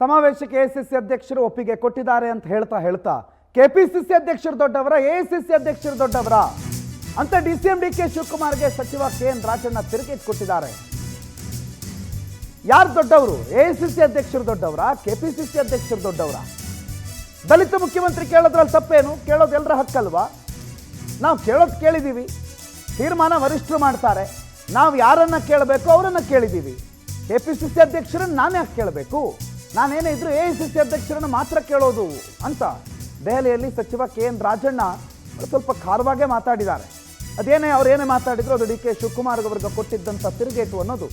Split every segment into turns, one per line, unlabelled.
ಸಮಾವೇಶಕ್ಕೆ ಎಐಸಿಸಿ ಅಧ್ಯಕ್ಷರು ಒಪ್ಪಿಗೆ ಕೊಟ್ಟಿದ್ದಾರೆ ಅಂತ ಹೇಳ್ತಾ ಕೆಪಿಸಿಸಿ ಅಧ್ಯಕ್ಷರು ದೊಡ್ಡವರ ಎಐಸಿಸಿ ಅಧ್ಯಕ್ಷರು ದೊಡ್ಡವರ ಅಂತ ಡಿಸಿಎಂ ಡಿಕೆ ಶಿವಕುಮಾರ್ಗೆ ಸಚಿವ ಕೆಎನ್ ರಾಜಣ್ಣ ತಿರುಗೇಟು ಕೊಟ್ಟಿದ್ದಾರೆ. ಯಾರು ದೊಡ್ಡವರು? ಎಐಸಿಸಿ ಅಧ್ಯಕ್ಷರು ದೊಡ್ಡವರ, ಕೆಪಿಸಿಸಿ ಅಧ್ಯಕ್ಷರು ದೊಡ್ಡವರ? ದಲಿತ ಮುಖ್ಯಮಂತ್ರಿ ಕೇಳೋದ್ರಲ್ಲಿ ತಪ್ಪೇನು? ಕೇಳೋದು ಎಲ್ಲರ ಹಕ್ಕಲ್ವಾ? ನಾವು ಕೇಳೋದು ಕೇಳಿದ್ದೀವಿ, ತೀರ್ಮಾನ ವರಿಷ್ಠರು ಮಾಡ್ತಾರೆ. ನಾವು ಯಾರನ್ನ ಕೇಳಬೇಕು ಅವರನ್ನ ಕೇಳಿದ್ದೀವಿ. ಕೆಪಿಸಿಸಿ ಅಧ್ಯಕ್ಷರನ್ನು ನಾನು ಯಾಕೆ ಕೇಳಬೇಕು? ನಾನೇನೇ ಇದ್ರು ಎಐಸಿಸಿ ಅಧ್ಯಕ್ಷರನ್ನು ಮಾತ್ರ ಕೇಳೋದು ಅಂತ ದೆಹಲಿಯಲ್ಲಿ ಸಚಿವ ಕೆಎನ್ ರಾಜಣ್ಣ ಸ್ವಲ್ಪ ಖಾರವಾಗೇ ಮಾತಾಡಿದ್ದಾರೆ. ಅದೇನೇ ಅವರೇನೇ ಮಾತಾಡಿದ್ರು ಅದು ಡಿ ಕೆ ಶಿವಕುಮಾರ್ ಅವರಿಗೆ ಕೊಟ್ಟಿದ್ದಂಥ ತಿರುಗೇಟು ಅನ್ನೋದು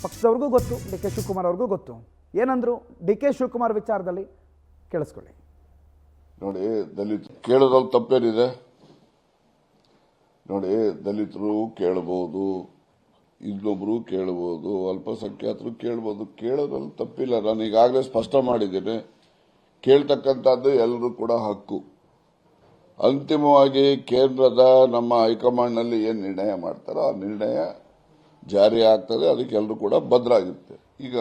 ಪಕ್ಷದವ್ರಿಗೂ ಗೊತ್ತು, ಡಿ ಕೆ ಶಿವಕುಮಾರ್ ಅವ್ರಿಗೂ ಗೊತ್ತು. ಏನಂದ್ರು ಡಿ ಕೆ ಶಿವಕುಮಾರ್ ವಿಚಾರದಲ್ಲಿ ಕೇಳಿಸ್ಕೊಳ್ಳಿ.
ನೋಡಿ, ದಲಿತರು ಕೇಳೋದ್ರಲ್ಲಿ ತಪ್ಪೇನಿದೆ? ನೋಡಿ, ದಲಿತರು ಕೇಳಬಹುದು, ಇನ್ನೊಬ್ರು ಕೇಳಬಹುದು, ಅಲ್ಪಸಂಖ್ಯಾತರು ಕೇಳಬಹುದು. ಕೇಳೋದ್ರಲ್ಲಿ ತಪ್ಪಿಲ್ಲ. ನಾನು ಈಗಾಗಲೇ ಸ್ಪಷ್ಟ ಮಾಡಿದ್ದೇನೆ, ಕೇಳ್ತಕ್ಕಂಥದ್ದು ಎಲ್ಲರೂ ಕೂಡ ಹಕ್ಕು. ಅಂತಿಮವಾಗಿ ಕೇಂದ್ರದ ನಮ್ಮ ಹೈಕಮಾಂಡ್ನಲ್ಲಿ ಏನು ನಿರ್ಣಯ ಮಾಡ್ತಾರೋ ಆ ನಿರ್ಣಯ ಜಾರಿ ಆಗ್ತದೆ. ಅದಕ್ಕೆ ಎಲ್ಲರೂ ಕೂಡ ಬದ್ಧರಾಗಿರುತ್ತೆ. ಈಗ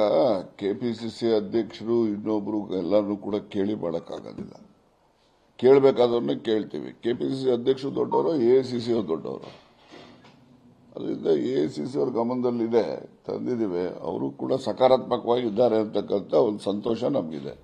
ಕೆಪಿಸಿಸಿ ಅಧ್ಯಕ್ಷರು ಇನ್ನೊಬ್ರು ಎಲ್ಲರೂ ಕೂಡ ಕೇಳಿ ಮಾಡೋಕ್ಕಾಗೋದಿಲ್ಲ. ಕೇಳಬೇಕಾದವ್ರನ್ನ ಕೇಳ್ತೀವಿ. ಕೆಪಿಸಿಸಿ ಅಧ್ಯಕ್ಷರು ದೊಡ್ಡವರು, ಎಐಸಿಸಿ ದೊಡ್ಡವರು. ಅದರಿಂದ ಎಐಸಿಸಿ ಅವ್ರ ಗಮನದಲ್ಲಿದೆ, ತಂದಿದ್ದೀವಿ. ಅವರು ಕೂಡ ಸಕಾರಾತ್ಮಕವಾಗಿ ಇದ್ದಾರೆ ಅಂತಕ್ಕಂಥ ಒಂದು ಸಂತೋಷ ನಮಗಿದೆ.